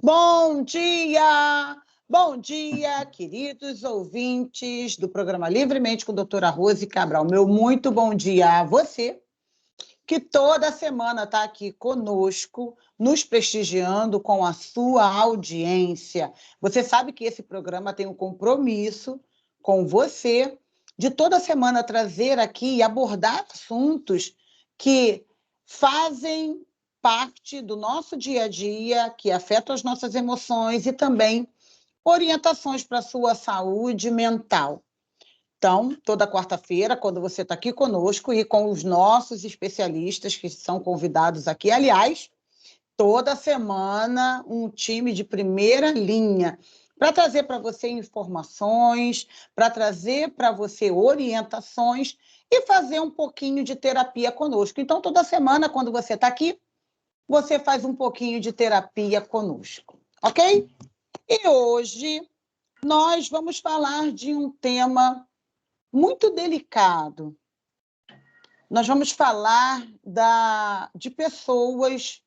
Bom dia, queridos ouvintes do programa Livremente com a doutora Rose Cabral. Meu muito bom dia a você, que toda semana está aqui conosco, nos prestigiando com a sua audiência. Você sabe que esse programa tem um compromisso com você de toda semana trazer aqui e abordar assuntos que fazem parte do nosso dia a dia, que afetam as nossas emoções e também orientações para a sua saúde mental. Então, toda quarta-feira, quando você está aqui conosco e com os nossos especialistas que são convidados aqui, aliás, toda semana um time de primeira linha para trazer para você informações, para trazer para você orientações e fazer um pouquinho de terapia conosco. Então, toda semana, quando você está aqui, você faz um pouquinho de terapia conosco, ok? E hoje nós vamos falar de um tema muito delicado. Nós vamos falar de pessoas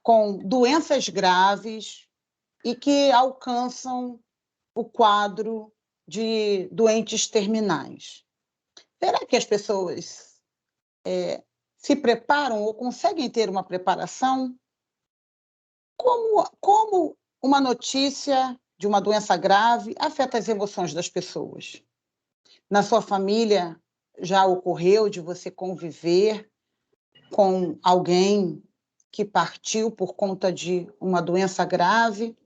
com doenças graves e que alcançam o quadro de doentes terminais. Será que as pessoas se preparam ou conseguem ter uma preparação? Como uma notícia de uma doença grave afeta as emoções das pessoas? Na sua família já ocorreu de você conviver com alguém que partiu por conta de uma doença grave,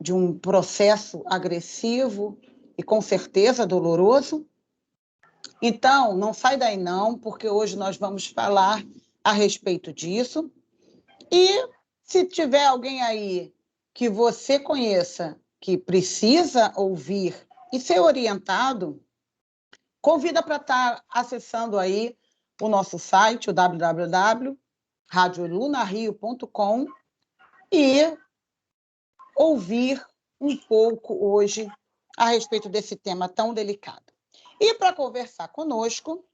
de um processo agressivo e com certeza doloroso? Então, não sai daí não, porque hoje nós vamos falar a respeito disso. E se tiver alguém aí que você conheça que precisa ouvir e ser orientado, convida para estar acessando aí o nosso site, o www.radiolunario.com, e ouvir um pouco hoje a respeito desse tema tão delicado. E para conversar conosco,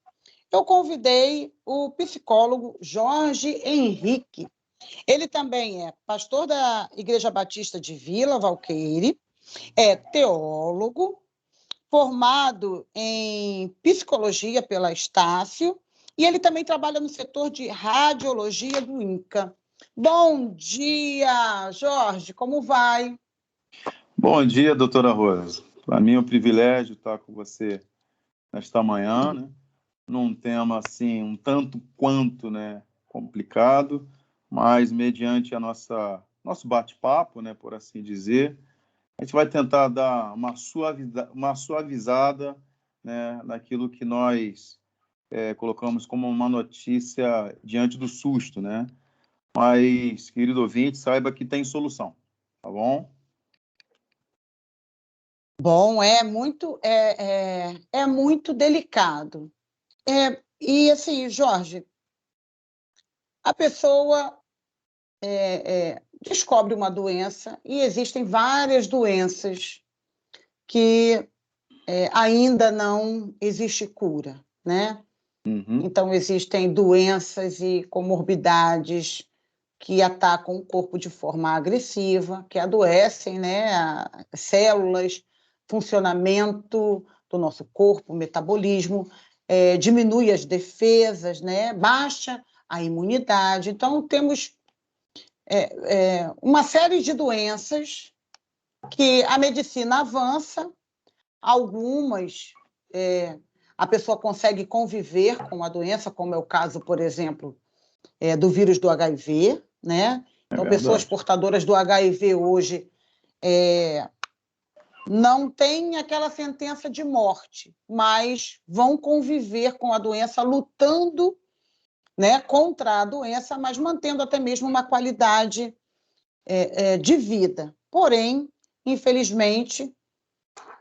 eu convidei o psicólogo Jorge Henrique. Ele também é pastor da Igreja Batista de Vila Valqueire, é teólogo, formado em psicologia pela Estácio, e ele também trabalha no setor de radiologia do INCA. Bom dia, Jorge, como vai? Bom dia, doutora Rosa. Para mim é um privilégio estar com você nesta manhã, né? Num tema assim, um tanto quanto, né, complicado, mas mediante nosso bate-papo, né, por assim dizer, a gente vai tentar dar uma suavizada, né, naquilo que nós colocamos como uma notícia diante do susto, né? Mas, querido ouvinte, saiba que tem solução, tá bom? Bom, é muito delicado. E assim, Jorge, a pessoa descobre uma doença e existem várias doenças que ainda não existe cura, né? Uhum. Então, existem doenças e comorbidades que atacam o corpo de forma agressiva, que adoecem, né, as células, funcionamento do nosso corpo, metabolismo, diminui as defesas, né, baixa a imunidade. Então, temos uma série de doenças que a medicina avança, algumas a pessoa consegue conviver com a doença, como é o caso, por exemplo, do vírus do HIV, né? Então, pessoas portadoras do HIV hoje não têm aquela sentença de morte, mas vão conviver com a doença, lutando, né, contra a doença, mas mantendo até mesmo uma qualidade de vida. Porém, infelizmente,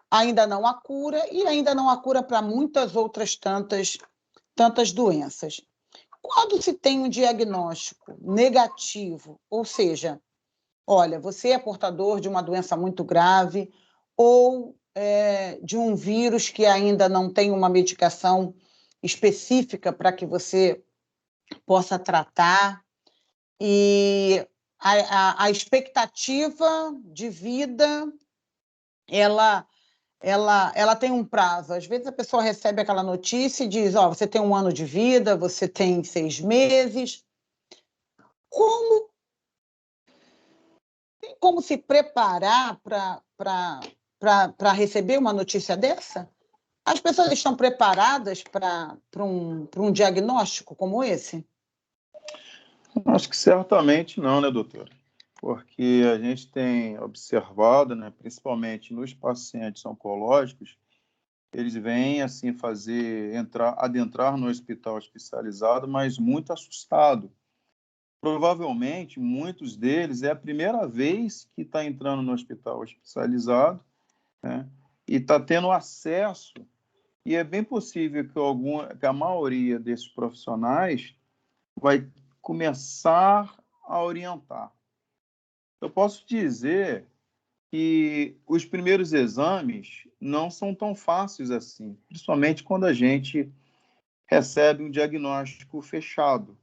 ainda não há cura e ainda não há cura para muitas outras tantas doenças. Quando se tem um diagnóstico negativo, ou seja, olha, você é portador de uma doença muito grave ou de um vírus que ainda não tem uma medicação específica para que você possa tratar, e a expectativa de vida, ela tem um prazo. Às vezes a pessoa recebe aquela notícia e diz, você tem 1 ano de vida, você tem 6 meses. Tem como se preparar para receber uma notícia dessa? As pessoas estão preparadas para um diagnóstico como esse? Acho que certamente não, né, doutora? Porque a gente tem observado, né, principalmente nos pacientes oncológicos, eles vêm assim adentrar no hospital especializado, mas muito assustado. Provavelmente, muitos deles é a primeira vez que está entrando no hospital especializado, né, e está tendo acesso, e é bem possível que a maioria desses profissionais vai começar a orientar. Eu posso dizer que os primeiros exames não são tão fáceis assim, principalmente quando a gente recebe um diagnóstico fechado.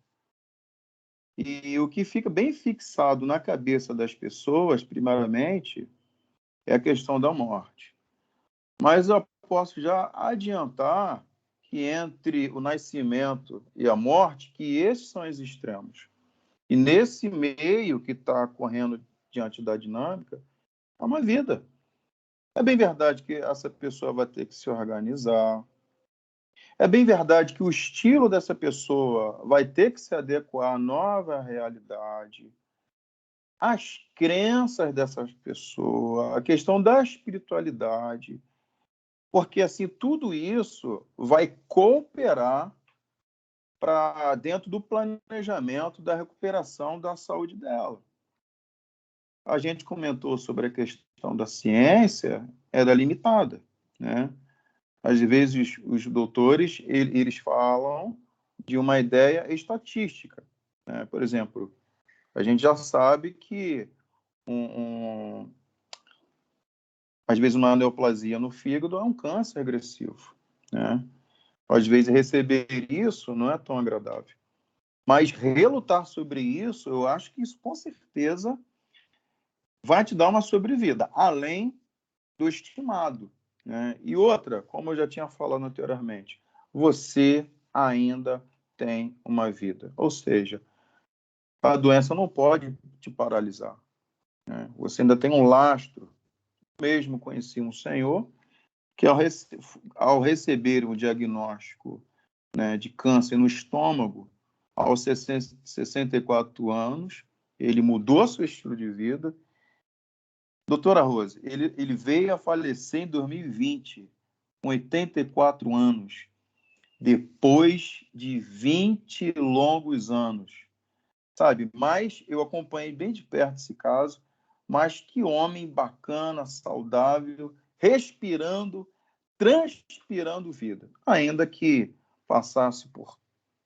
E o que fica bem fixado na cabeça das pessoas, primeiramente, é a questão da morte. Mas eu posso já adiantar que entre o nascimento e a morte, que esses são os extremos. E nesse meio que está correndo diante da dinâmica, é uma vida. É bem verdade que essa pessoa vai ter que se organizar. É bem verdade que o estilo dessa pessoa vai ter que se adequar à nova realidade, às crenças dessas pessoas, a questão da espiritualidade, porque assim tudo isso vai cooperar para dentro do planejamento da recuperação da saúde dela. A gente comentou sobre a questão da ciência, era limitada, né? Às vezes, os doutores, eles falam de uma ideia estatística, né? Por exemplo, a gente já sabe que, às vezes, uma neoplasia no fígado é um câncer agressivo, né? Às vezes, receber isso não é tão agradável. Mas relutar sobre isso, eu acho que isso, com certeza, vai te dar uma sobrevida, além do estimado, né? E outra, como eu já tinha falado anteriormente, você ainda tem uma vida. Ou seja, a doença não pode te paralisar, né? Você ainda tem um lastro. Mesmo conheci um senhor que, ao receber um diagnóstico, né, de câncer no estômago, aos 64 anos, ele mudou seu estilo de vida. Doutora Rose, ele veio a falecer em 2020, com 84 anos, depois de 20 longos anos, sabe? Mas eu acompanhei bem de perto esse caso, mas que homem bacana, saudável, respirando, transpirando vida, ainda que passasse por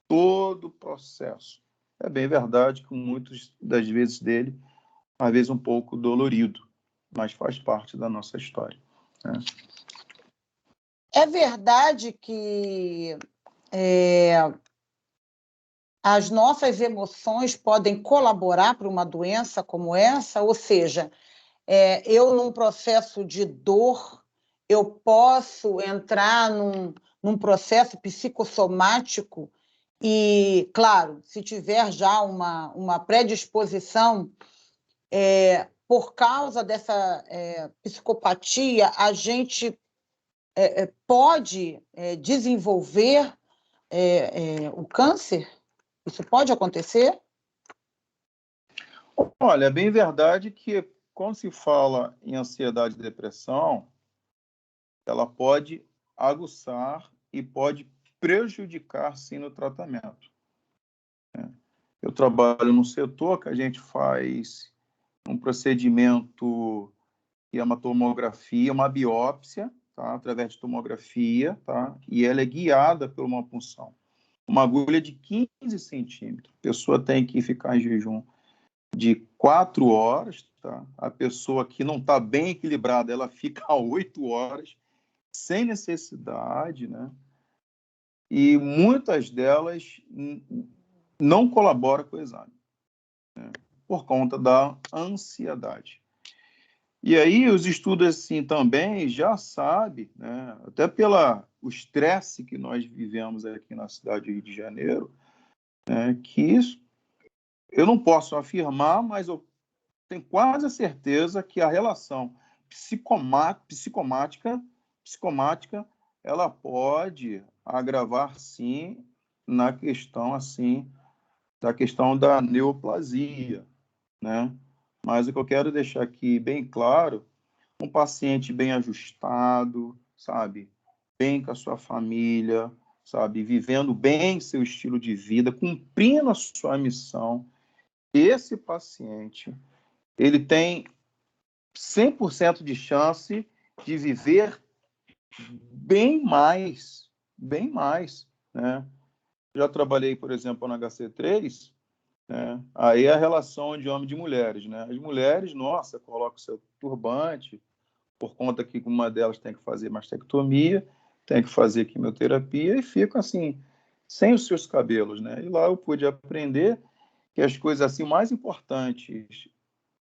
todo o processo. É bem verdade que muitas das vezes dele, às vezes um pouco dolorido, mas faz parte da nossa história, né? É verdade que as nossas emoções podem colaborar para uma doença como essa? Ou seja, eu, num processo de dor, eu posso entrar num processo psicossomático e, claro, se tiver já uma predisposição, por causa dessa psicopatia, a gente pode desenvolver o câncer? Isso pode acontecer? Olha, é bem verdade que quando se fala em ansiedade e depressão, ela pode aguçar e pode prejudicar, sim, no tratamento, né? Eu trabalho num setor que a gente faz um procedimento que é uma tomografia, uma biópsia, tá? Através de tomografia, tá? E ela é guiada por uma punção. Uma agulha de 15 centímetros. A pessoa tem que ficar em jejum de 4 horas, tá? A pessoa que não está bem equilibrada, ela fica a 8 horas, sem necessidade, né? E muitas delas não colaboram com o exame, né? por conta da ansiedade. E aí os estudos assim também já sabem, né, até pelo estresse que nós vivemos aqui na cidade do Rio de Janeiro, que isso, eu não posso afirmar, mas eu tenho quase a certeza que a relação psicomática, ela pode agravar, sim, na questão, assim, da questão da neoplasia, né? Mas o que eu quero deixar aqui bem claro, um paciente bem ajustado, sabe? Bem com a sua família, sabe? Vivendo bem seu estilo de vida, cumprindo a sua missão, esse paciente, ele tem 100% de chance de viver bem mais, né? Já trabalhei, por exemplo, na HC3, né? Aí a relação de homem e de mulheres, né? As mulheres, nossa, colocam seu turbante, por conta que uma delas tem que fazer mastectomia, tem que fazer quimioterapia e ficam assim, sem os seus cabelos, né? E lá eu pude aprender que as coisas assim mais importantes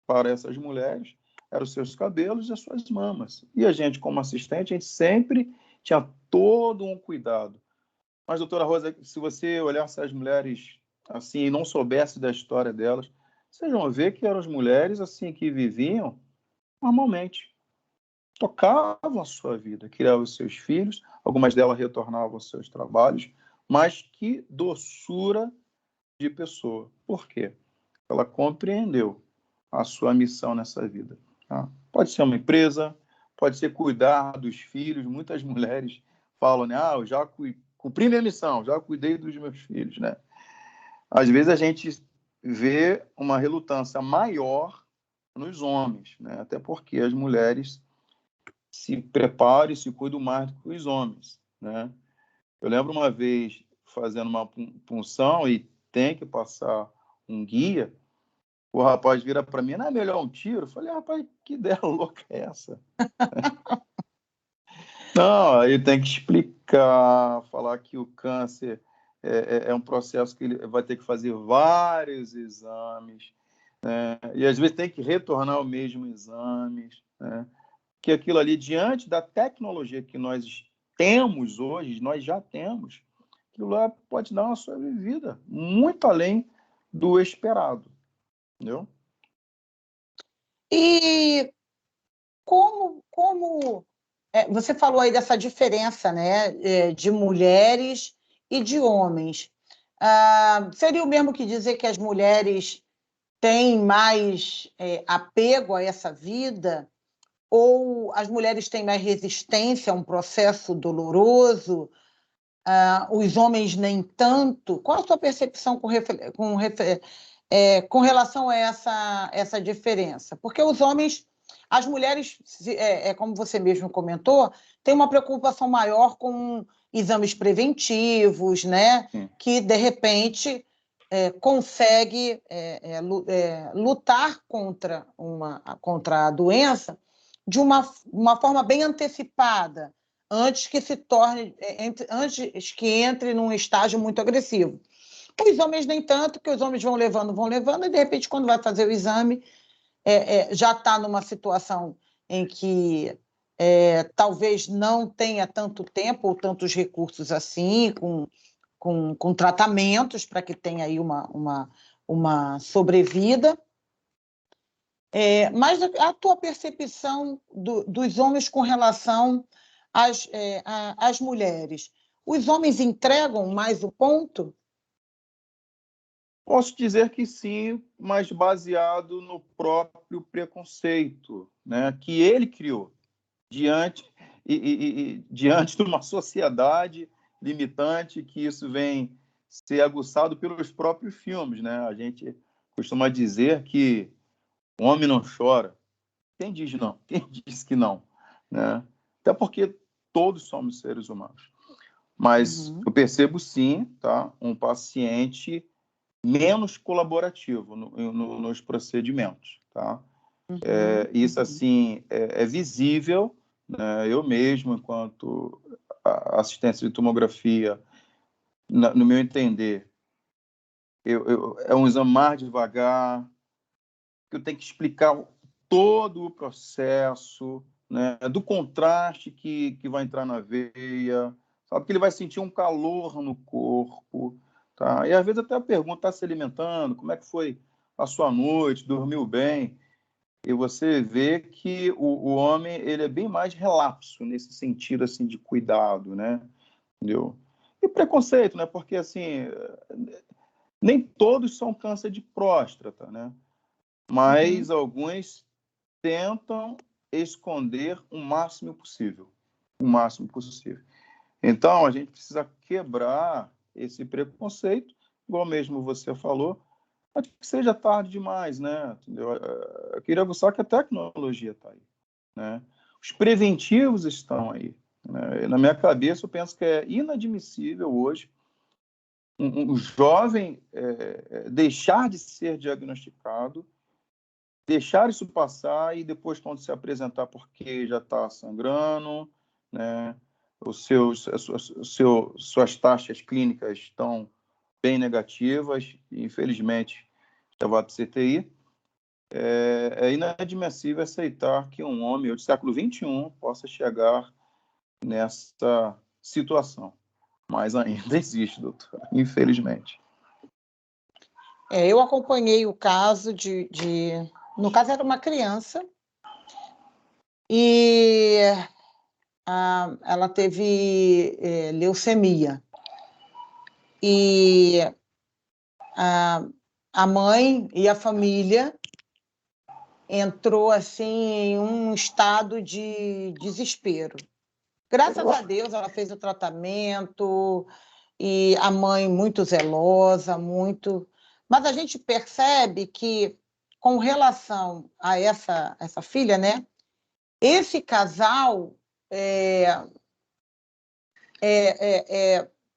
para essas mulheres eram os seus cabelos e as suas mamas. E a gente, como assistente, a gente sempre tinha todo um cuidado. Mas, doutora Rosa, se você olhasse as mulheres assim e não soubesse da história delas, vocês vão ver que eram as mulheres assim que viviam normalmente, tocavam a sua vida, criavam os seus filhos, algumas delas retornavam aos seus trabalhos, mas que doçura de pessoa. Por quê? Ela compreendeu a sua missão nessa vida. Tá? Pode ser uma empresa, pode ser cuidar dos filhos. Muitas mulheres falam, né? Eu já cumpri minha missão, já cuidei dos meus filhos, né? Às vezes a gente vê uma relutância maior nos homens, né? Até porque as mulheres se preparam e se cuidam mais do que os homens, né? Eu lembro uma vez fazendo uma punção e tem que passar um guia. O rapaz vira para mim, não é melhor um tiro? Eu falei, rapaz, que ideia louca é essa? Não, aí tem que explicar, falar que o câncer é um processo que ele vai ter que fazer vários exames, né? E às vezes tem que retornar ao mesmo exame, né? Que aquilo ali, diante da tecnologia que nós temos hoje, nós já temos, aquilo lá pode dar uma sobrevida muito além do esperado, entendeu? E você falou aí dessa diferença, né, de mulheres e de homens. Seria o mesmo que dizer que as mulheres têm mais apego a essa vida, ou as mulheres têm mais resistência a um processo doloroso, os homens nem tanto? Qual a sua percepção com relação a essa diferença? Porque os homens, as mulheres, como você mesmo comentou, têm uma preocupação maior com exames preventivos, né? Sim. Que, de repente, consegue lutar contra a doença de uma forma bem antecipada, antes que entre num estágio muito agressivo. Os homens nem tanto, que os homens vão levando, e de repente, quando vai fazer o exame, já está numa situação em que talvez não tenha tanto tempo ou tantos recursos assim, com tratamentos para que tenha aí uma sobrevida. Mas a tua percepção dos homens com relação às mulheres, os homens entregam mais o ponto? Posso dizer que sim, mas baseado no próprio preconceito, né, que ele criou diante diante de uma sociedade limitante, que isso vem ser aguçado pelos próprios filmes, né? A gente costuma dizer que o homem não chora. Quem diz não? Quem diz que não? Né? Até porque todos somos seres humanos. Mas eu percebo sim, tá, um paciente menos colaborativo nos procedimentos, tá? Isso assim é visível, né? Eu mesmo, enquanto assistência de tomografia, no meu entender, é um exame mais devagar, que eu tenho que explicar todo o processo, né, do contraste que vai entrar na veia, sabe? Que ele vai sentir um calor no corpo, tá? E às vezes até a pergunta: está se alimentando? Como é que foi a sua noite? Dormiu bem? E você vê que o homem ele é bem mais relapso nesse sentido assim de cuidado, né? Entendeu? E preconceito, né? Porque assim, nem todos são câncer de próstata, né? Mas alguns tentam esconder o máximo possível, o máximo possível. Então, a gente precisa quebrar esse preconceito, igual mesmo você falou, antes que seja tarde demais, né? Entendeu? Eu queria só que a tecnologia está aí, né? Os preventivos estão aí, né? Na minha cabeça, eu penso que é inadmissível hoje um jovem deixar de ser diagnosticado, deixar isso passar e depois, quando se apresentar porque já está sangrando, né? Suas taxas clínicas estão bem negativas, e, infelizmente, já vai para o CTI. É inadmissível aceitar que um homem do século XXI possa chegar nessa situação. Mas ainda existe, doutora, infelizmente. Eu acompanhei o caso no caso era uma criança e ela teve leucemia e a mãe e a família entrou assim em um estado de desespero. Graças a Deus ela fez o tratamento e a mãe muito zelosa, muito. Mas a gente percebe que, com relação a essa filha, né, esse casal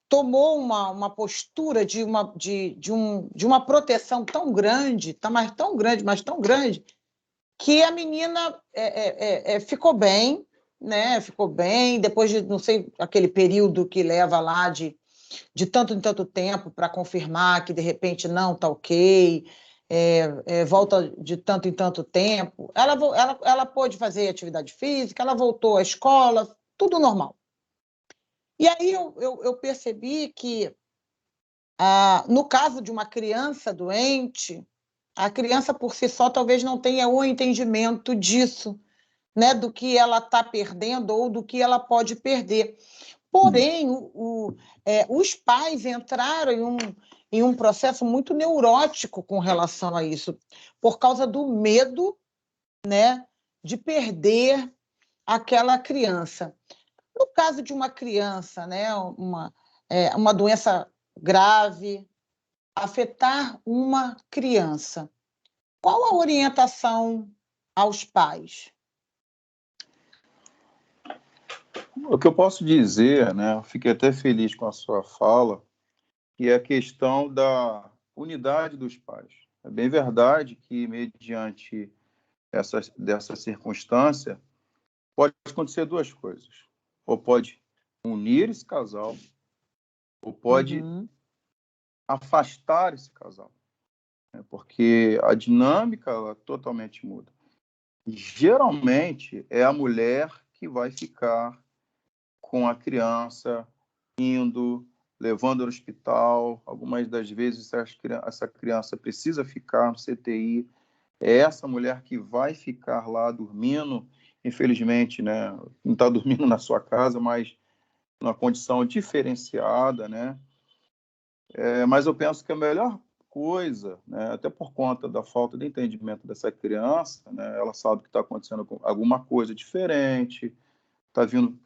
tomou uma postura de uma proteção tão grande, mas tão grande, que a menina ficou bem, né? Ficou bem, depois de, não sei, aquele período que leva lá de tanto em tanto tempo para confirmar que, de repente, não está ok, volta de tanto em tanto tempo. Ela pôde fazer atividade física, ela voltou à escola, tudo normal. E aí eu percebi que, no caso de uma criança doente, a criança por si só talvez não tenha o entendimento disso, né, do que ela está perdendo ou do que ela pode perder. Porém, os pais entraram em um processo muito neurótico com relação a isso, por causa do medo, né, de perder aquela criança. No caso de uma criança, né, uma doença grave, afetar uma criança, qual a orientação aos pais? O que eu posso dizer, né, eu fiquei até feliz com a sua fala, que é a questão da unidade dos pais. É bem verdade que, mediante dessa circunstância, pode acontecer duas coisas. Ou pode unir esse casal, ou pode afastar esse casal, né? Porque a dinâmica ela totalmente muda. E, geralmente, é a mulher que vai ficar com a criança, indo, levando ao hospital. Algumas das vezes, essa criança precisa ficar no CTI. É essa mulher que vai ficar lá dormindo, infelizmente, né? Não está dormindo na sua casa, mas numa condição diferenciada, né? Mas eu penso que a melhor coisa, né, até por conta da falta de entendimento dessa criança, né, ela sabe que está acontecendo alguma coisa diferente, está vindo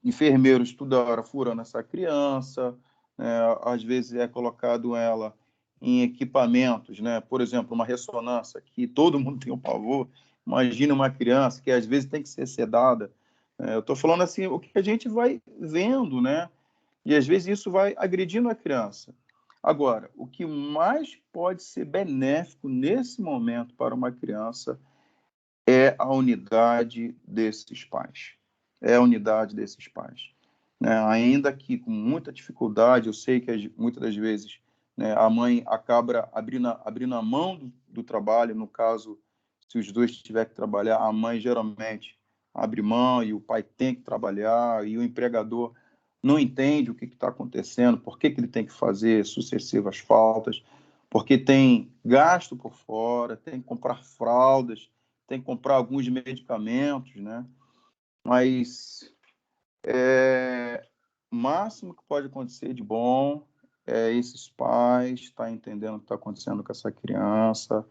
enfermeiros toda hora furando essa criança, né, às vezes é colocado ela em equipamentos, né, por exemplo, uma ressonância, que todo mundo tem um pavor. Imagina uma criança que às vezes tem que ser sedada. Eu estou falando assim, o que a gente vai vendo, né? E às vezes isso vai agredindo a criança. Agora, o que mais pode ser benéfico nesse momento para uma criança é a unidade desses pais. É a unidade desses pais. Né? Ainda que com muita dificuldade, eu sei que muitas das vezes, né, a mãe acaba abrindo a mão do trabalho, no caso, se os dois tiverem que trabalhar, a mãe geralmente abre mão e o pai tem que trabalhar, e o empregador não entende o que está acontecendo, por que ele tem que fazer sucessivas faltas, porque tem gasto por fora, tem que comprar fraldas, tem que comprar alguns medicamentos, né? Mas o máximo que pode acontecer de bom é esses pais estar entendendo o que está acontecendo com essa criança,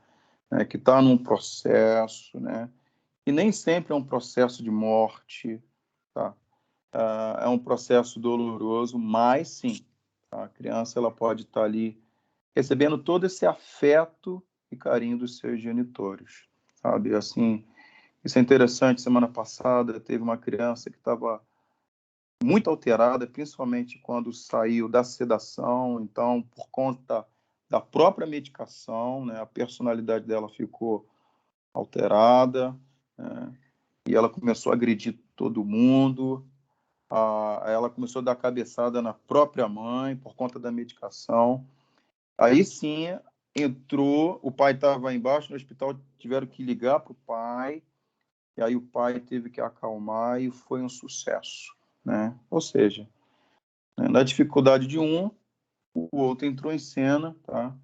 né, que está num processo, né? E nem sempre é um processo de morte, tá? É um processo doloroso, mas sim, tá? A criança ela pode estar ali recebendo todo esse afeto e carinho dos seus genitores, sabe? Assim, isso é interessante. Semana passada teve uma criança que estava muito alterada, principalmente quando saiu da sedação. Então, por conta da própria medicação, né, a personalidade dela ficou alterada, né, e ela começou a agredir todo mundo. Ela começou a dar cabeçada na própria mãe por conta da medicação. Aí sim entrou, o pai estava embaixo no hospital, tiveram que ligar para o pai, e aí o pai teve que acalmar e foi um sucesso, né? Ou seja, né, na dificuldade de um, o outro entrou em cena, tá?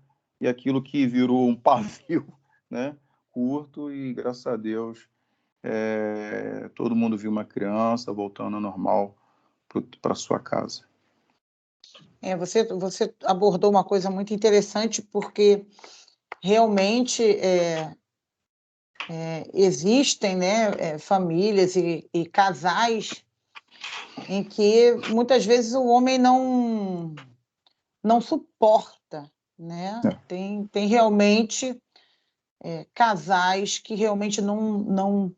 E aquilo que virou um pavio, né? Curto, e graças a Deus todo mundo viu uma criança voltando ao normal para sua casa. Você abordou uma coisa muito interessante, porque realmente existem, né, famílias e casais em que muitas vezes o homem não suporta, né? Tem realmente casais que realmente não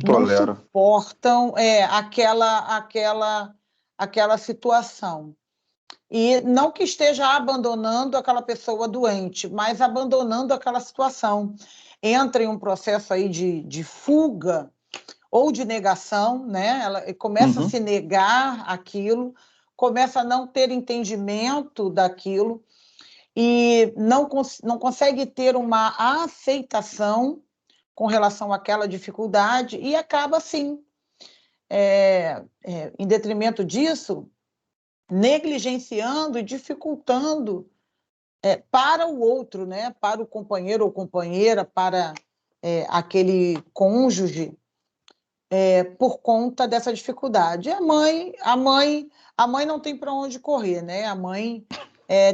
Tolera. suportam aquela situação. E não que esteja abandonando aquela pessoa doente, mas abandonando aquela situação. Entra em um processo aí de fuga ou de negação, né? Ela começa a se negar aquilo, começa a não ter entendimento daquilo e não consegue ter uma aceitação com relação àquela dificuldade e acaba, assim, em detrimento disso, negligenciando e dificultando para o outro, né? Para o companheiro ou companheira, para aquele cônjuge, por conta dessa dificuldade. A mãe não tem para onde correr, né? A mãe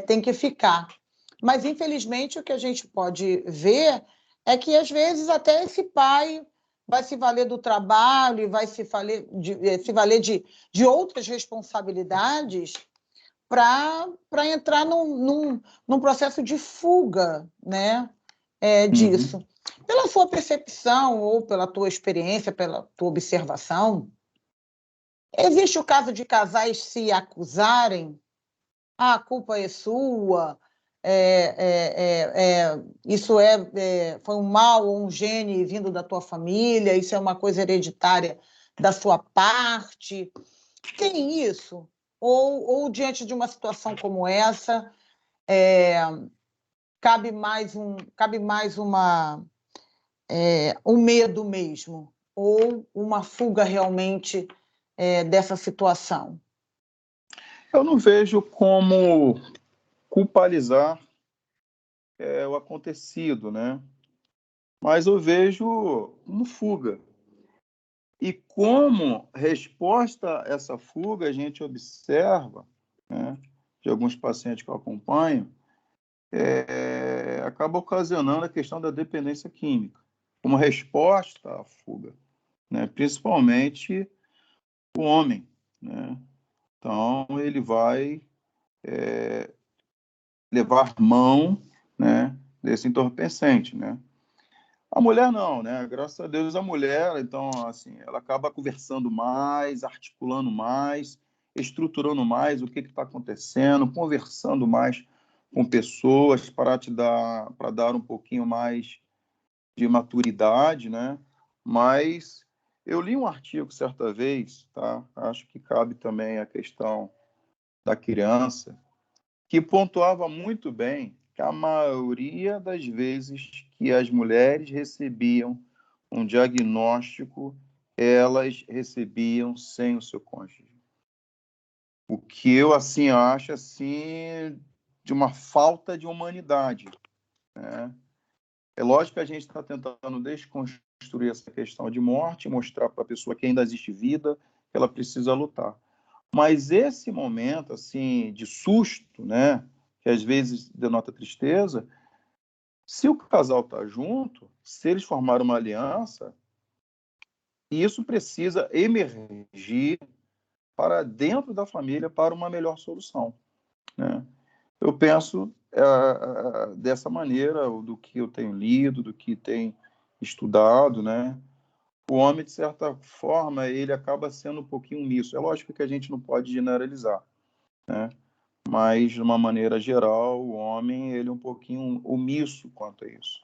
tem que ficar. Mas, infelizmente, o que a gente pode ver é que, às vezes, até esse pai vai se valer do trabalho e vai se valer de outras responsabilidades para entrar num processo de fuga, né, disso. Pela sua percepção ou pela tua experiência, pela tua observação, existe o caso de casais se acusarem? A culpa é sua, isso foi um mal ou um gene vindo da tua família, isso é uma coisa hereditária da sua parte. Tem isso? Ou diante de uma situação como essa, cabe mais um medo mesmo, ou uma fuga realmente dessa situação? Eu não vejo como culpabilizar o acontecido, né? Mas eu vejo como fuga. E como resposta a essa fuga, a gente observa, né, de alguns pacientes que eu acompanho, acaba ocasionando a questão da dependência química, como resposta à fuga, né, principalmente o homem, né? Então, ele vai levar mão, né, desse entorpecente, né? A mulher não, né? Graças a Deus a mulher, então, assim, ela acaba conversando mais, articulando mais, estruturando mais o que está acontecendo, conversando mais com pessoas para dar um pouquinho mais de maturidade, né? Mas eu li um artigo certa vez, tá? Acho que cabe também a questão da criança, que pontuava muito bem que a maioria das vezes que as mulheres recebiam um diagnóstico, elas recebiam sem o seu cônjuge. O que eu assim acho assim de uma falta de humanidade, né? É lógico que a gente está tentando desconstruir essa questão de morte, mostrar para a pessoa que ainda existe vida, que ela precisa lutar. Mas esse momento assim de susto, né, que às vezes denota tristeza, se o casal está junto, se eles formaram uma aliança, isso precisa emergir para dentro da família para uma melhor solução, né? Eu penso dessa maneira, do que eu tenho lido, do que tenho estudado, né? O homem, de certa forma, ele acaba sendo um pouquinho omisso. É lógico que a gente não pode generalizar, né? Mas, de uma maneira geral, o homem ele é um pouquinho omisso quanto a isso.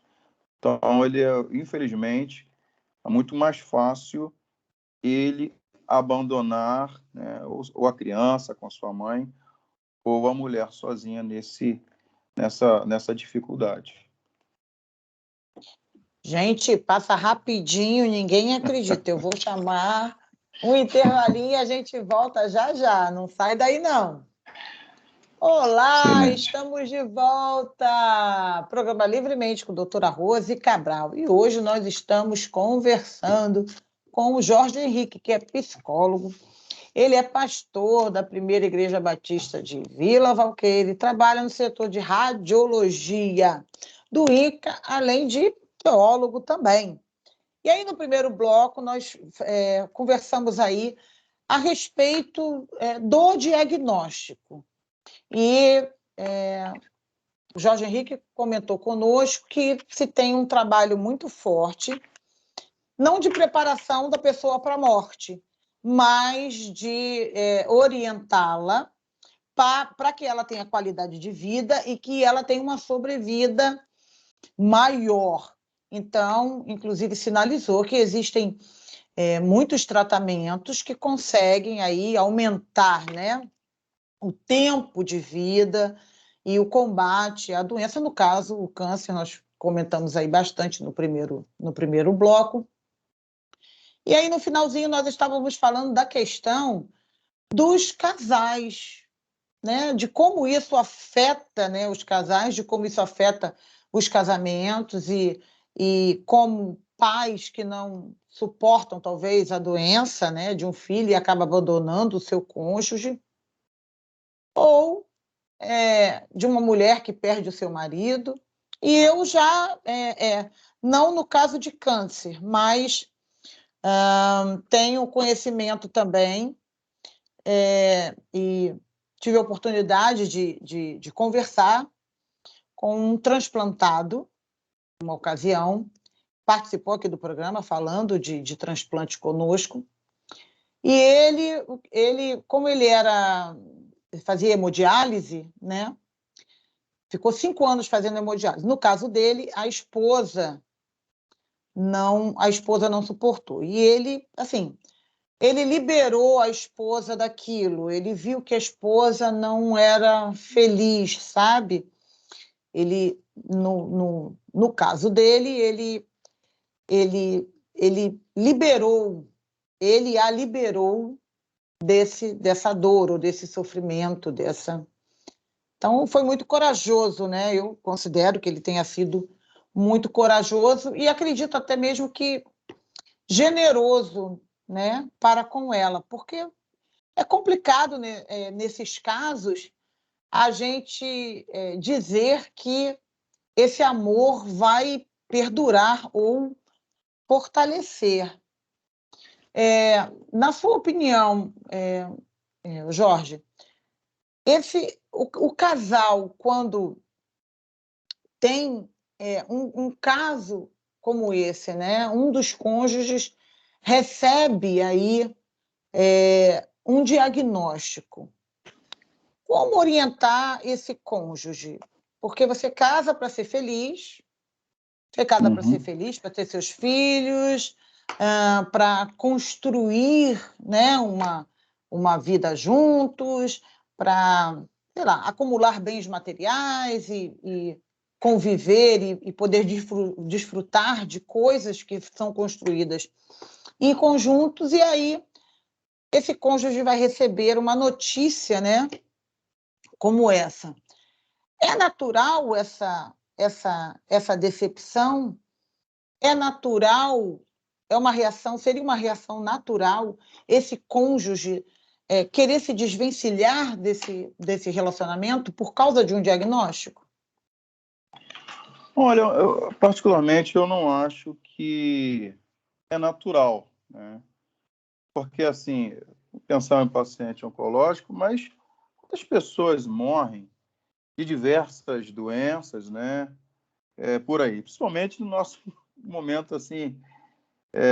Então, ele é, infelizmente, é muito mais fácil ele abandonar, né, ou a criança com a sua mãe, ou a mulher sozinha nessa dificuldade. Gente, passa rapidinho, ninguém acredita. Eu vou chamar um intervalinho e a gente volta já já. Não sai daí, não. Olá, Excelente. estamos de volta. Programa Livremente com a doutora Rose Cabral. E hoje nós estamos conversando com o Jorge Henrique, que é psicólogo. Ele é pastor da Primeira Igreja Batista de Vila Valqueire, trabalha no setor de radiologia do INCA, além de teólogo também. E aí, no primeiro bloco, nós conversamos aí a respeito do diagnóstico. E o Jorge Henrique comentou conosco que se tem um trabalho muito forte, não de preparação da pessoa para a morte, mas de orientá-la para que ela tenha qualidade de vida e que ela tenha uma sobrevida maior. Então, inclusive, sinalizou que existem muitos tratamentos que conseguem aí aumentar, né, o tempo de vida e o combate à doença, no caso, o câncer, nós comentamos aí bastante no primeiro bloco. E aí, no finalzinho, nós estávamos falando da questão dos casais, né? De como isso afeta, né, os casais, de como isso afeta os casamentos e como pais que não suportam, talvez, a doença, né, de um filho e acaba abandonando o seu cônjuge, ou de uma mulher que perde o seu marido. E eu já, não no caso de câncer, mas tenho conhecimento também e tive a oportunidade de conversar com um transplantado, uma ocasião, participou aqui do programa falando de transplante conosco, e ele como ele fazia hemodiálise, né? Ficou 5 anos fazendo hemodiálise. No caso dele, a esposa não suportou. E ele, assim, ele liberou a esposa daquilo, ele viu que a esposa não era feliz, sabe? Ele, no caso dele, ele liberou, ele a liberou dessa dor, ou desse sofrimento, dessa... Então, foi muito corajoso, né? Eu considero que ele tenha sido muito corajoso e acredito até mesmo que generoso, né, para com ela, porque é complicado, né, nesses casos, a gente dizer que esse amor vai perdurar ou fortalecer. Na sua opinião, Jorge, o casal, quando tem um caso como esse, né, um dos cônjuges recebe aí um diagnóstico. Como orientar esse cônjuge? Porque você casa para ser feliz, para ter seus filhos, para construir, né, uma vida juntos, para sei lá, acumular bens materiais e conviver e poder desfrutar de coisas que são construídas em conjuntos, e aí esse cônjuge vai receber uma notícia, né, como essa. É natural essa decepção? É natural? Seria uma reação natural esse cônjuge querer se desvencilhar desse relacionamento por causa de um diagnóstico? Olha, particularmente eu não acho que é natural, né? Porque, assim, pensar em paciente oncológico, mas quantas pessoas morrem de diversas doenças, né? Por aí, principalmente no nosso momento, assim,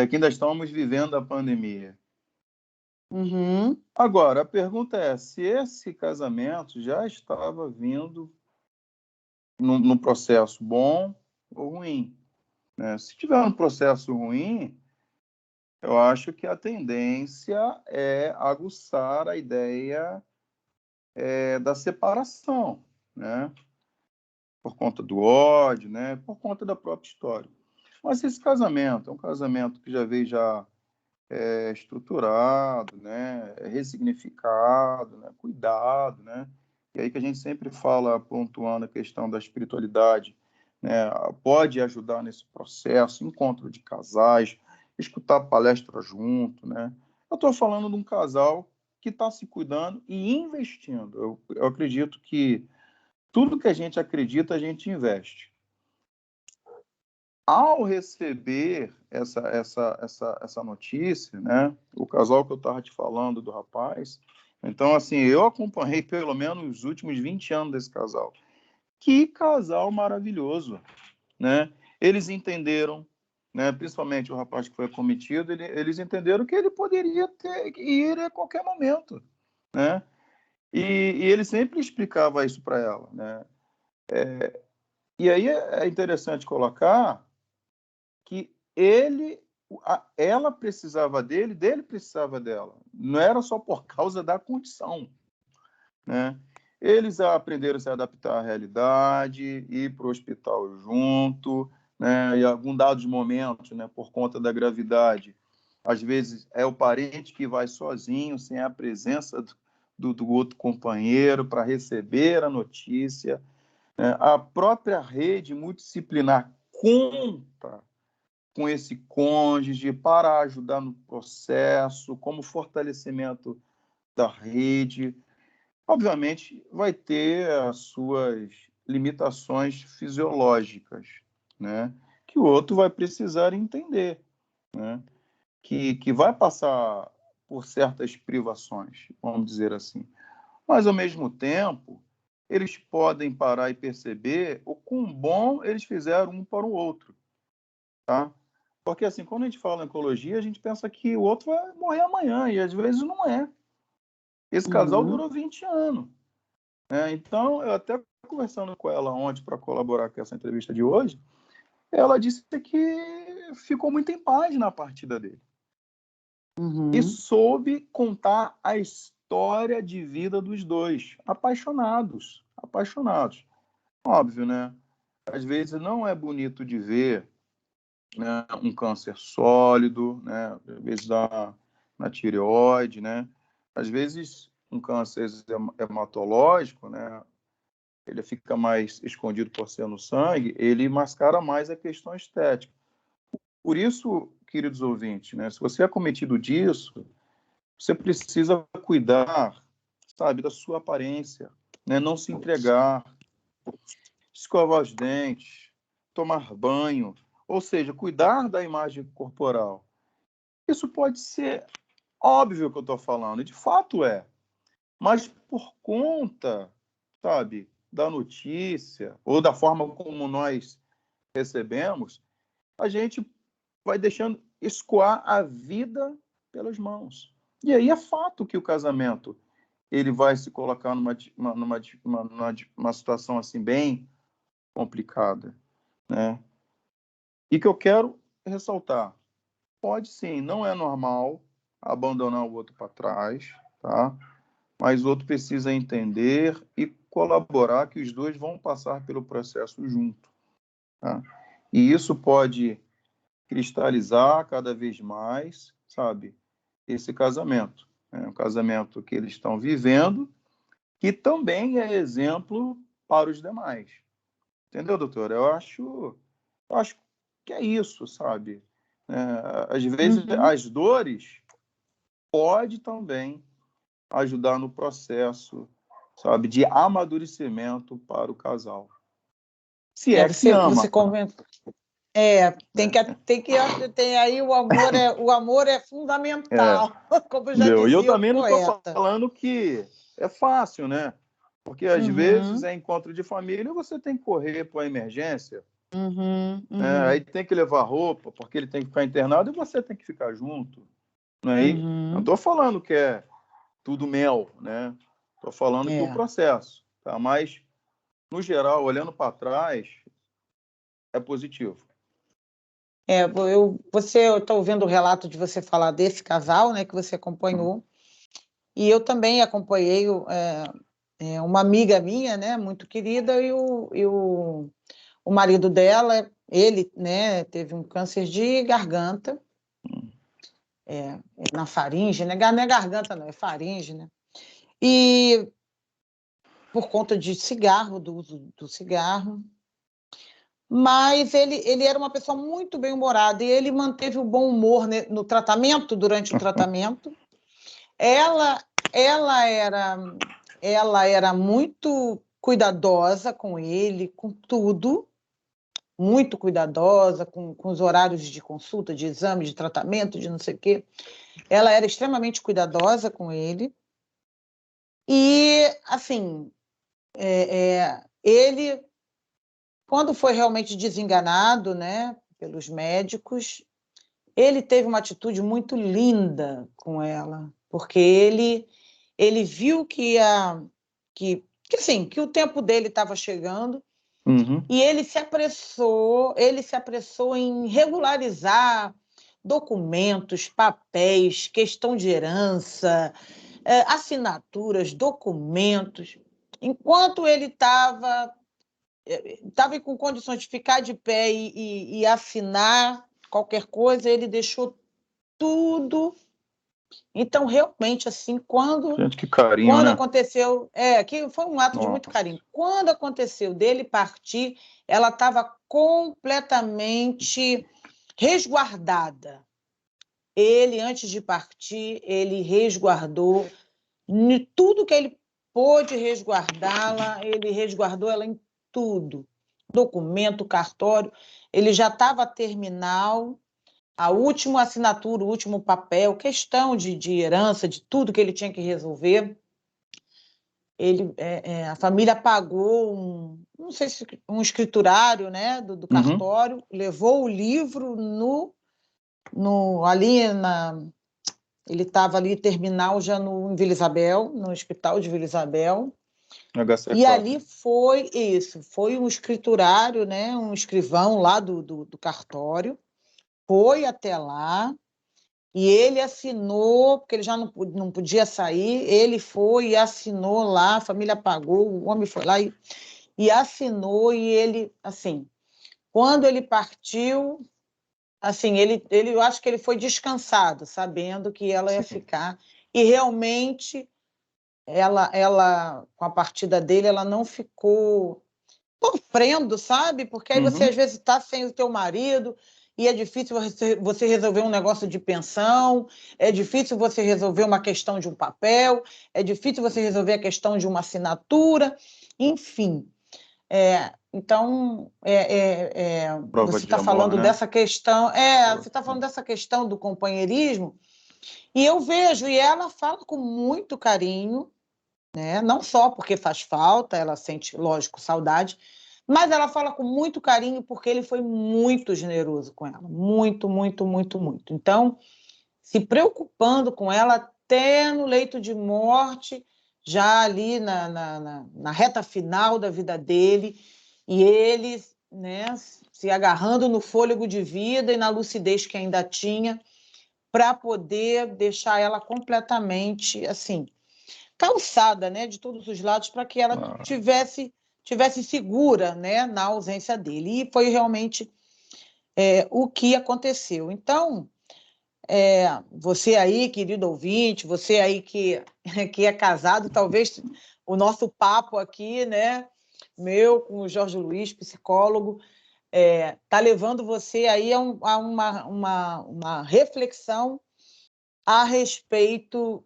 que ainda estamos vivendo a pandemia. Uhum. Agora, a pergunta é se esse casamento já estava vindo num processo bom ou ruim, né? Se tiver um processo ruim, eu acho que a tendência é aguçar a ideia da separação, né? Por conta do ódio, né? Por conta da própria história. Mas esse casamento é um casamento que já veio estruturado, né? Ressignificado, né? Cuidado, né? E aí que a gente sempre fala, pontuando a questão da espiritualidade, né? Pode ajudar nesse processo, encontro de casais, escutar palestra junto, né? Eu estou falando de um casal que está se cuidando e investindo. Eu acredito que tudo que a gente acredita, a gente investe. Ao receber essa notícia, né, o casal que eu estava te falando do rapaz, então, assim, eu acompanhei pelo menos os últimos 20 anos desse casal. Que casal maravilhoso, né? Eles entenderam, né, principalmente o rapaz que foi acometido, eles entenderam que ele poderia ir a qualquer momento, né? E ele sempre explicava isso para ela, né? E aí é interessante colocar que ela precisava dele precisava dela. Não era só por causa da condição, né? Eles aprenderam a se adaptar à realidade, ir para o hospital junto, né? E algum dados momentos, né, por conta da gravidade, às vezes é o parente que vai sozinho, sem a presença do outro companheiro para receber a notícia. Né? A própria rede multidisciplinar conta com esse cônjuge para ajudar no processo, como fortalecimento da rede. Obviamente, vai ter as suas limitações fisiológicas, né? Que o outro vai precisar entender, né? Que vai passar por certas privações, vamos dizer assim. Mas, ao mesmo tempo, eles podem parar e perceber o quão bom eles fizeram um para o outro, tá? Porque, assim, quando a gente fala em oncologia, a gente pensa que o outro vai morrer amanhã, e às vezes não é. Esse casal Uhum. durou 20 anos. Né? Então, eu até conversando com ela ontem para colaborar com essa entrevista de hoje, ela disse que ficou muito em paz na partida dele. E Uhum. soube contar a história de vida dos dois, apaixonados, apaixonados. Óbvio, né? Às vezes não é bonito de ver, né, um câncer sólido, né? Às vezes na tireoide, né? Às vezes um câncer hematológico, né? Ele fica mais escondido por ser no sangue, ele mascara mais a questão estética. Por isso, queridos ouvintes, né, se você é cometido disso, você precisa cuidar, sabe, da sua aparência, né, não se entregar, escovar os dentes, tomar banho, ou seja, cuidar da imagem corporal. Isso pode ser óbvio que eu estou falando, e de fato é, mas por conta, sabe, da notícia ou da forma como nós recebemos, a gente vai deixando escoar a vida pelas mãos. E aí é fato que o casamento ele vai se colocar numa situação assim bem complicada, né? E que eu quero ressaltar, pode sim, não é normal abandonar o outro para trás, tá? mas o outro precisa entender e colaborar, que os dois vão passar pelo processo junto. Tá? E isso pode cristalizar cada vez mais, sabe, esse casamento. É um casamento que eles estão vivendo, que também é exemplo para os demais. Entendeu, doutora? Eu acho que é isso, sabe? Às vezes, as dores pode também ajudar no processo, sabe, de amadurecimento para o casal. Se é que ama. Você comentou. Tem aí o amor é fundamental, como já E eu dizia o também não estou poeta. falando que é fácil, né? Porque às vezes é encontro de família, você tem que correr para a emergência, aí tem que levar roupa, porque ele tem que ficar internado e você tem que ficar junto. Né? Não estou falando que é tudo mel, né? Estou falando que o processo, tá? Mas, no geral, olhando para trás, é positivo. Eu estou ouvindo o relato de você falar desse casal, né, que você acompanhou, e eu também acompanhei uma amiga minha, né, muito querida, e o marido dela, ele, né, teve um câncer de garganta, na faringe, né? Não é garganta, não, é faringe, né? E por conta de cigarro, do uso do cigarro. Mas ele era uma pessoa muito bem-humorada e ele manteve o bom humor, né, no tratamento, durante o tratamento. Ela era muito cuidadosa com ele, com tudo, muito cuidadosa, com os horários de consulta, de exame, de tratamento, de não sei o quê. Ela era extremamente cuidadosa com ele. E, assim, ele, quando foi realmente desenganado, né, pelos médicos, ele teve uma atitude muito linda com ela, porque ele viu que o tempo dele estava chegando, e ele se apressou em regularizar documentos, papéis, questão de herança, assinaturas, documentos. Enquanto ele estava com condições de ficar de pé e assinar qualquer coisa, ele deixou tudo. Então, realmente, assim, Gente, que carinho, quando né? aconteceu, que foi um ato de muito carinho. Quando aconteceu dele partir, ela estava completamente resguardada. Ele, antes de partir, ele resguardou tudo que ele pôde resguardá-la, ele resguardou ela em tudo. Documento, cartório, ele já estava terminal, a última assinatura, o último papel, questão de herança, de tudo que ele tinha que resolver. A família pagou não sei se um escriturário, né, do cartório, levou o livro ele estava ali terminal já em Vila Isabel, no hospital de Vila Isabel. E ali foi um escriturário, né, um escrivão lá do cartório, foi até lá e ele assinou, porque ele já não podia sair, ele foi e assinou lá, a família pagou, o homem foi lá e assinou, e ele, assim, quando ele partiu, assim, eu acho que ele foi descansado, sabendo que ela ia ficar, e realmente ela, com a partida dele, ela não ficou sofrendo, sabe? Porque aí você, às vezes, está sem o teu marido e é difícil você resolver um negócio de pensão, é difícil você resolver uma questão de um papel, é difícil você resolver a questão de uma assinatura, enfim. Então, você está falando, né, dessa questão, você está falando dessa questão do companheirismo, e eu vejo, e ela fala com muito carinho, né? Não só porque faz falta, ela sente, lógico, saudade, mas ela fala com muito carinho porque ele foi muito generoso com ela, muito, muito, muito, muito. Então, se preocupando com ela até no leito de morte, já ali na reta final da vida dele, e ele, né, se agarrando no fôlego de vida e na lucidez que ainda tinha, para poder deixar ela completamente assim. calçada, né, de todos os lados para que ela tivesse segura, né, na ausência dele. E foi realmente o que aconteceu. Então, você aí, querido ouvinte, você aí que é casado, talvez o nosso papo aqui, né, meu com o Jorge Luiz, psicólogo, está levando você aí a uma reflexão a respeito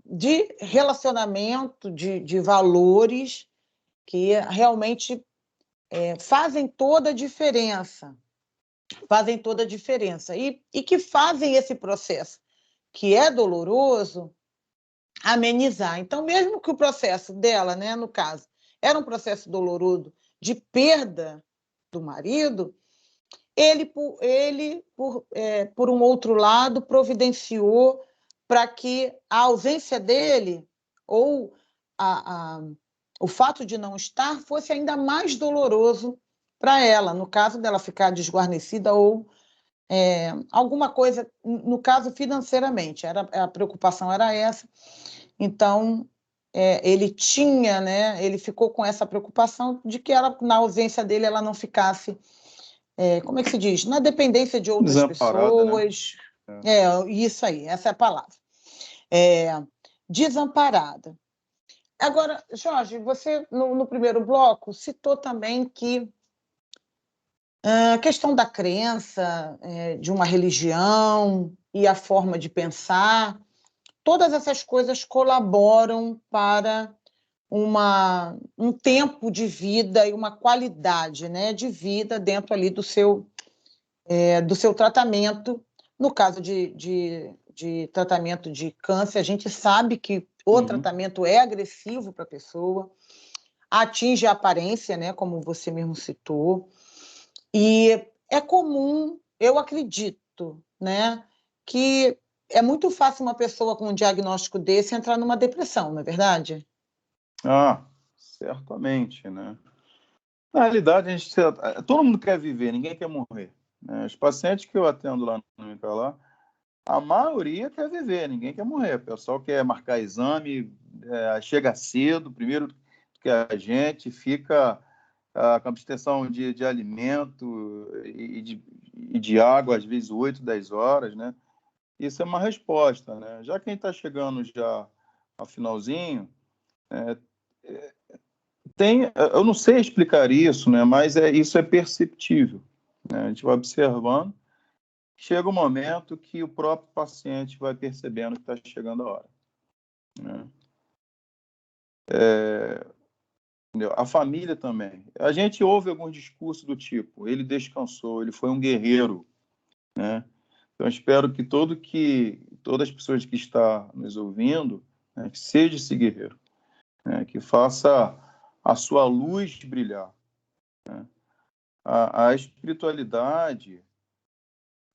de relacionamento, de valores que realmente fazem toda a diferença. Fazem toda a diferença. E que fazem esse processo, que é doloroso, amenizar. Então, mesmo que o processo dela, né, no caso, era um processo doloroso de perda do marido, ele, por um outro lado, providenciou para que a ausência dele ou o fato de não estar fosse ainda mais doloroso para ela, no caso dela ficar desguarnecida ou alguma coisa, no caso financeiramente, a preocupação era essa. Então, ele tinha, né, ele ficou com essa preocupação de que ela, na ausência dele, ela não ficasse, como é que se diz? Na dependência de outras pessoas. Né? Isso aí, essa é a palavra. Desamparada. Agora, Jorge, você, no primeiro bloco, citou também que a questão da crença, de uma religião e a forma de pensar, todas essas coisas colaboram para um tempo de vida e uma qualidade, né, de vida dentro ali do seu tratamento. No caso de tratamento de câncer, a gente sabe que o tratamento é agressivo para a pessoa, atinge a aparência, né, como você mesmo citou, e é comum, eu acredito, né, que é muito fácil uma pessoa com um diagnóstico desse entrar numa depressão, não é verdade? Certamente, né? Na realidade, todo mundo quer viver, ninguém quer morrer. Né? Os pacientes que eu atendo lá no Incalá, a maioria quer viver, ninguém quer morrer. O pessoal quer marcar exame, chega cedo, primeiro que a gente, fica com abstenção de alimento e de água, às vezes 8, 10 horas, né? Isso é uma resposta, né? Já quem está chegando já ao finalzinho, eu não sei explicar isso, né? Mas isso é perceptível. Né? A gente vai observando, chega um momento que o próprio paciente vai percebendo que está chegando a hora. Né? A família também. A gente ouve alguns discursos do tipo, ele descansou, ele foi um guerreiro. Né? Então, espero que todas as pessoas que estão nos ouvindo, né, que seja esse guerreiro, né, que faça a sua luz brilhar. Né? A espiritualidade,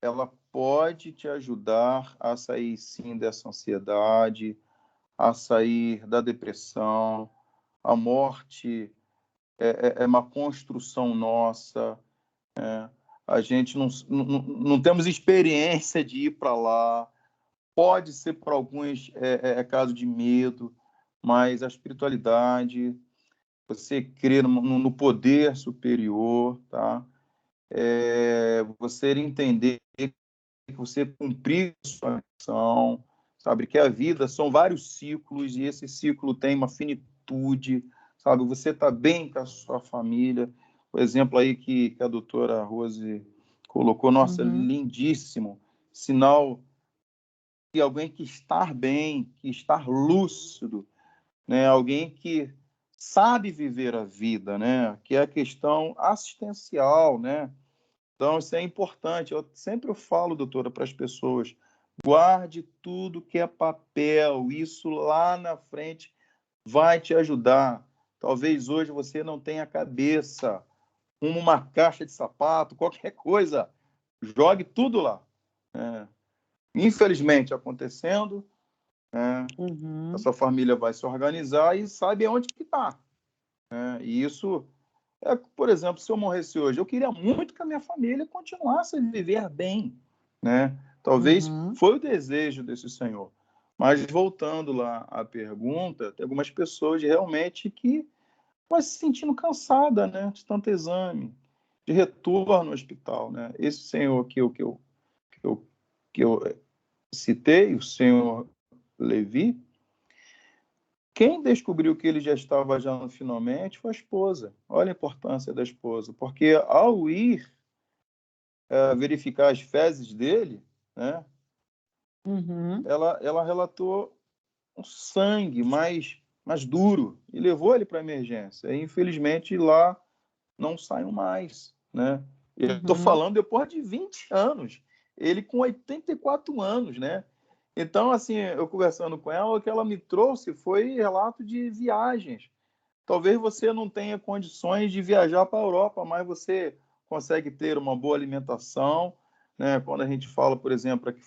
ela pode te ajudar a sair, sim, dessa ansiedade, a sair da depressão. A morte é uma construção nossa. A gente não temos experiência de ir para lá. Pode ser para alguns caso de medo, mas a espiritualidade, você crer no poder superior, tá? Você entender que você cumprir a sua missão, sabe? Que a vida são vários ciclos e esse ciclo tem uma finitude, sabe? Você está bem com a sua família. O exemplo aí que a doutora Rose colocou, nossa, lindíssimo. Sinal de alguém que está bem, que está lúcido, né? Alguém que sabe viver a vida, né? Que é a questão assistencial, né? Então, isso é importante. Eu sempre falo, doutora, para as pessoas, guarde tudo que é papel, isso lá na frente vai te ajudar. Talvez hoje você não tenha cabeça, uma caixa de sapato, qualquer coisa, jogue tudo lá. Infelizmente, acontecendo, a sua família vai se organizar e sabe onde que está. E isso... por exemplo, se eu morresse hoje, eu queria muito que a minha família continuasse a viver bem, né? Talvez foi o desejo desse senhor. Mas, voltando lá à pergunta, tem algumas pessoas realmente que vai se sentindo cansada, né, de tanto exame, de retorno ao hospital, né? Esse senhor que eu citei, o senhor Levi, quem descobriu que ele já estava já no finalmente foi a esposa. Olha a importância da esposa, porque ao ir verificar as fezes dele, né, Uhum. ela relatou um sangue mais duro e levou ele para a emergência. E, infelizmente, lá não saiu mais, né? Eu estou Uhum. falando depois de 20 anos, ele com 84 anos, né? Então, assim, eu conversando com ela, o que ela me trouxe foi relato de viagens. Talvez você não tenha condições de viajar para a Europa, mas você consegue ter uma boa alimentação, né? Quando a gente fala, por exemplo, aqui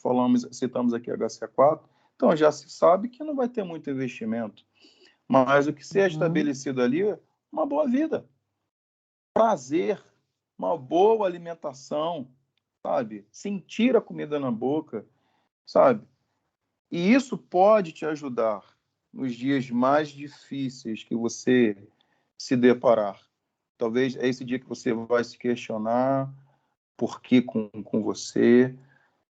citamos aqui a HCA4, então já se sabe que não vai ter muito investimento, mas o que se é Uhum. estabelecido ali é uma boa vida, prazer, uma boa alimentação, sabe? Sentir a comida na boca, sabe? E isso pode te ajudar nos dias mais difíceis que você se deparar. Talvez é esse dia que você vai se questionar por que com você,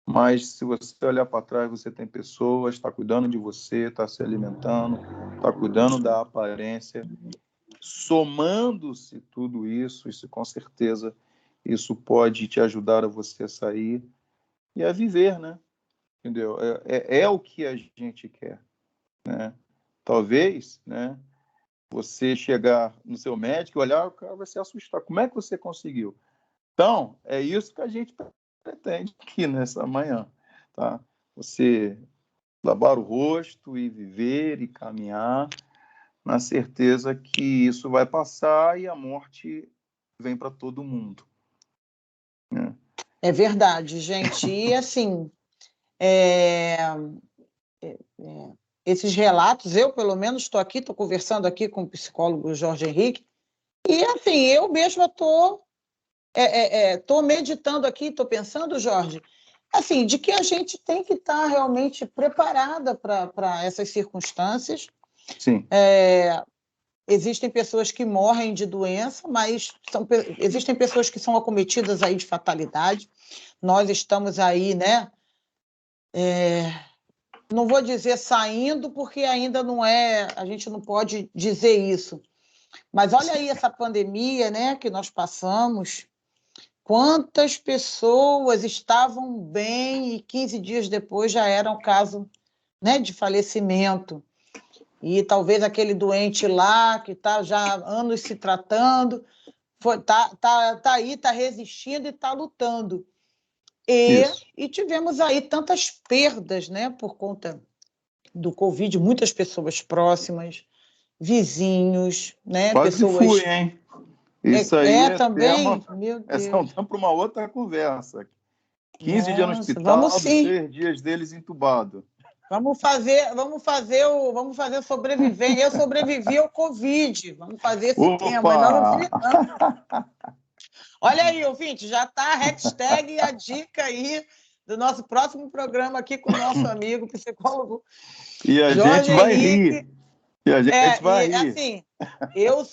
mas se você olhar para trás, você tem pessoas, está cuidando de você, está se alimentando, está cuidando da aparência. Somando-se tudo isso com certeza, isso pode te ajudar a você a sair e a viver, né? Entendeu? É o que a gente quer, né? Talvez, né? Você chegar no seu médico e olhar, o cara vai se assustar. Como é que você conseguiu? Então, é isso que a gente pretende aqui nessa manhã, tá? Você lavar o rosto e viver e caminhar na certeza que isso vai passar e a morte vem para todo mundo, né? É verdade, gente. E assim, é, esses relatos, eu pelo menos estou aqui, estou conversando aqui com o psicólogo Jorge Henrique, e assim, eu mesma estou meditando aqui, estou pensando, Jorge, assim, de que a gente tem que estar realmente preparada para essas circunstâncias. Sim. Existem pessoas que morrem de doença, mas existem pessoas que são acometidas aí de fatalidade. Nós estamos aí, né? Não vou dizer saindo, porque ainda não é, a gente não pode dizer isso. Mas olha aí essa pandemia, né, que nós passamos. Quantas pessoas estavam bem e 15 dias depois já era um caso, né, de falecimento. E talvez aquele doente lá, que está já há anos se tratando, tá aí, está resistindo e está lutando. Isso. E tivemos aí tantas perdas, né, por conta do Covid, muitas pessoas próximas, vizinhos, né, Quase fui, pessoas... hein? Isso aí é tema, Também, meu é um Deus. tema para uma outra conversa. 15 dias no Nossa, vamos hospital, sim. 6 dias deles entubado. Vamos fazer sobreviver. Eu sobrevivi ao Covid. Vamos fazer esse tema. Opa! Ainda não fiz, não. Olha aí, ouvinte, já está a hashtag e a dica aí do nosso próximo programa aqui com o nosso amigo psicólogo E a gente Jorge vai Henrique. rir. E a gente vai E rir. assim, eu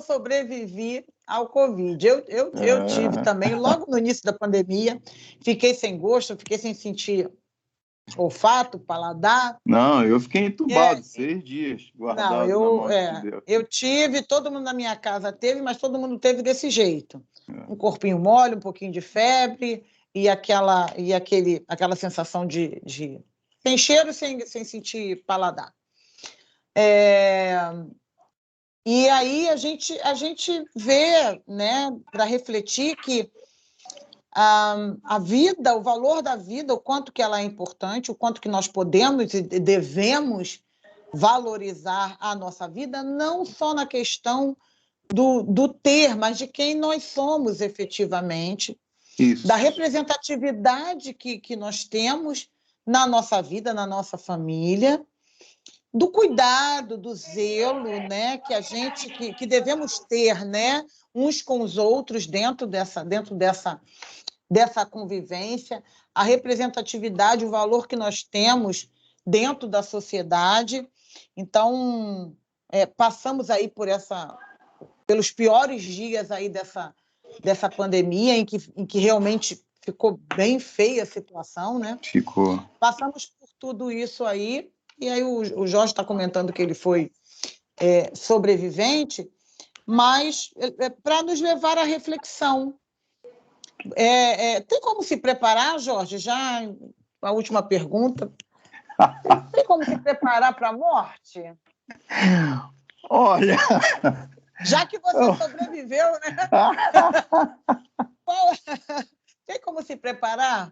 sobrevivi ao Covid. Eu tive É... também, logo no início da pandemia, fiquei sem gosto, fiquei sem sentir olfato, paladar. Não, eu fiquei É, entubado 6 dias, não, guardado na mão de Deus. eu tive, todo mundo na minha casa teve, mas todo mundo teve desse jeito. É. Um corpinho mole, um pouquinho de febre e aquela sensação de sem cheiro, sem sentir paladar. E aí a gente vê, né, para refletir que a vida, o valor da vida, o quanto que ela é importante, o quanto que nós podemos e devemos valorizar a nossa vida, não só na questão do ter, mas de quem nós somos efetivamente, da Isso. representatividade que nós temos na nossa vida, na nossa família, do cuidado, do zelo, né, que devemos ter, né, uns com os outros dessa convivência, a representatividade, o valor que nós temos dentro da sociedade. Então, passamos aí pelos piores dias aí dessa pandemia, em que realmente ficou bem feia a situação, né? Ficou. Passamos por tudo isso aí, e aí o Jorge está comentando que ele foi sobrevivente, mas para nos levar à reflexão. Tem como se preparar, Jorge? Já a última pergunta. Tem como se preparar para a morte? Olha... Já que você sobreviveu, né? Tem como se preparar?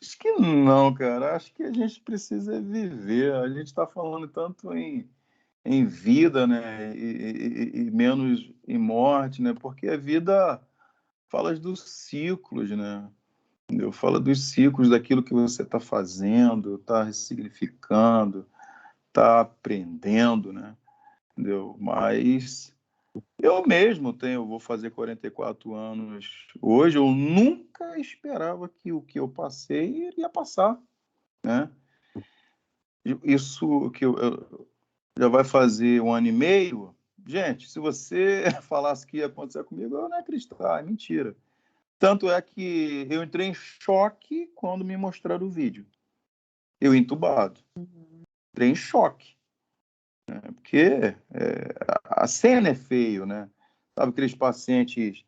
Acho que não, cara. Acho que a gente precisa viver. A gente está falando tanto em vida, né? E menos em morte, né? Porque a vida fala dos ciclos, né? Eu falo dos ciclos daquilo que você está fazendo, está ressignificando, está aprendendo, né? Entendeu? Mas eu mesmo vou fazer 44 anos hoje, eu nunca esperava que o que eu passei iria passar, né? Isso que eu já vai fazer 1 ano e meio. Gente, se você falasse que ia acontecer comigo, eu não ia acreditar, é mentira. Tanto é que eu entrei em choque quando me mostraram o vídeo. Eu entubado. Entrei em choque. Né? Porque a cena é feio, né? Sabe aqueles pacientes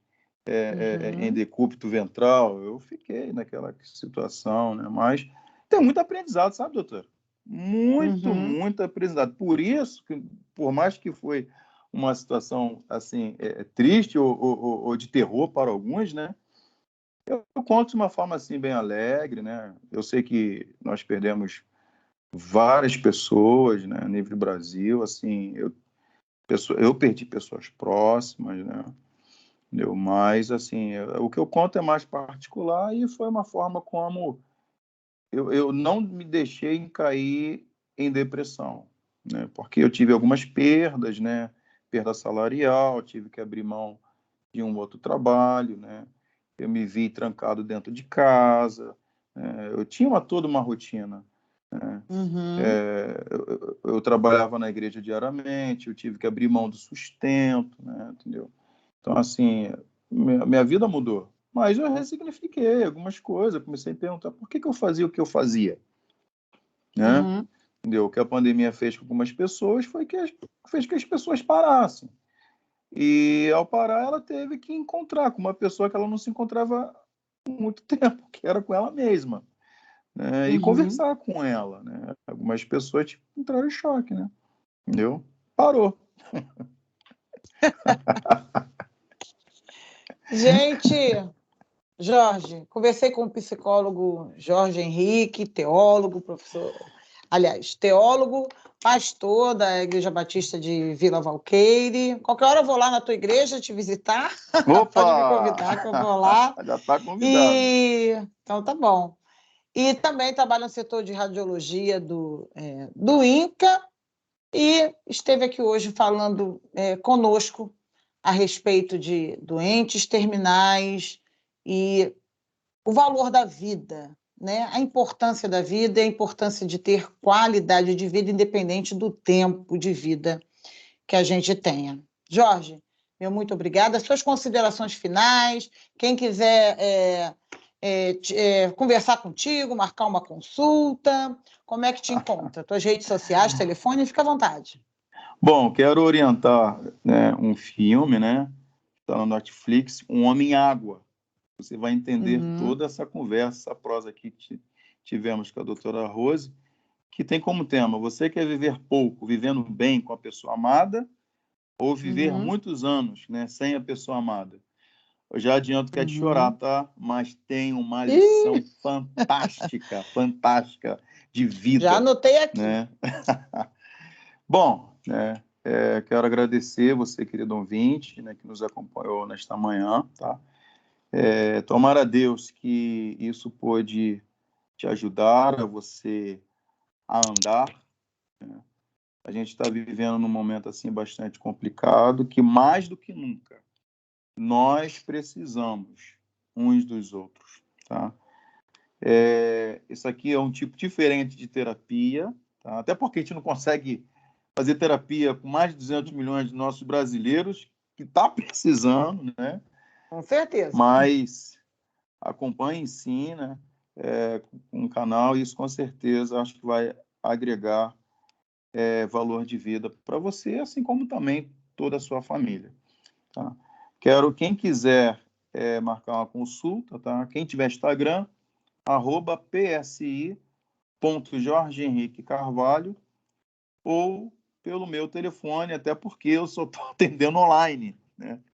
em decúbito ventral? Eu fiquei naquela situação, né? Mas tem muito aprendizado, sabe, doutor? Muito aprendizado. Por isso, por mais que foi uma situação assim triste ou de terror para alguns, né? Eu conto de uma forma assim bem alegre, né? Eu sei que nós perdemos várias pessoas, né, a nível do Brasil, assim, eu perdi pessoas próximas, né? Entendeu? Mas assim, o que eu conto é mais particular e foi uma forma como eu não me deixei cair em depressão, né? Porque eu tive algumas perdas, né? Perda salarial, tive que abrir mão de um outro trabalho, né? Eu me vi trancado dentro de casa, eu tinha toda uma rotina, né? Eu trabalhava na igreja diariamente, eu tive que abrir mão do sustento, né? Entendeu? Então, assim, minha vida mudou. Mas eu ressignifiquei algumas coisas, comecei a perguntar por que eu fazia o que eu fazia, né? Entendeu? O que a pandemia fez com algumas pessoas fez que as pessoas parassem. E ao parar, ela teve que encontrar com uma pessoa que ela não se encontrava há muito tempo, que era com ela mesma, né? E conversar com ela, né? Algumas pessoas entraram em choque, né? Entendeu? Parou. Gente, Jorge, conversei com o psicólogo Jorge Henrique, teólogo, teólogo, pastor da Igreja Batista de Vila Valqueire. Qualquer hora eu vou lá na tua igreja te visitar. Pode me Opa! convidar que eu vou lá. Já está convidado. Então tá bom. E também trabalho no setor de radiologia do INCA e esteve aqui hoje falando conosco a respeito de doentes terminais e o valor da vida, né? A importância da vida e a importância de ter qualidade de vida independente do tempo de vida que a gente tenha. Jorge, meu muito obrigada. Suas considerações finais, quem quiser conversar contigo, marcar uma consulta, como é que te encontra? Tuas redes sociais, telefone, fica à vontade. Bom, quero orientar, né, um filme, né? Está na Netflix, Um Homem Água. Você vai entender toda essa conversa, essa prosa aqui que tivemos com a doutora Rose, que tem como tema: você quer viver pouco, vivendo bem com a pessoa amada, ou viver muitos anos, né, sem a pessoa amada? Eu já adianto que é de chorar, tá? Mas tem uma lição fantástica, fantástica de vida. Já anotei aqui. Né? Bom, né, quero agradecer você, querido ouvinte, né, que nos acompanhou nesta manhã, tá? Tomara a Deus que isso pôde te ajudar a você a andar. Né? A gente está vivendo num momento assim bastante complicado, que mais do que nunca nós precisamos uns dos outros, tá? Isso aqui é um tipo diferente de terapia, tá? Até porque a gente não consegue fazer terapia com mais de 200 milhões de nossos brasileiros, que está precisando, né? Com certeza. Mas acompanhe sim, né? Com o canal, e isso com certeza acho que vai agregar valor de vida para você, assim como também toda a sua família. Tá? Quem quiser marcar uma consulta, tá? Quem tiver Instagram, @psi.jorgehenrique Carvalho, ou pelo meu telefone, até porque eu só estou atendendo online, né?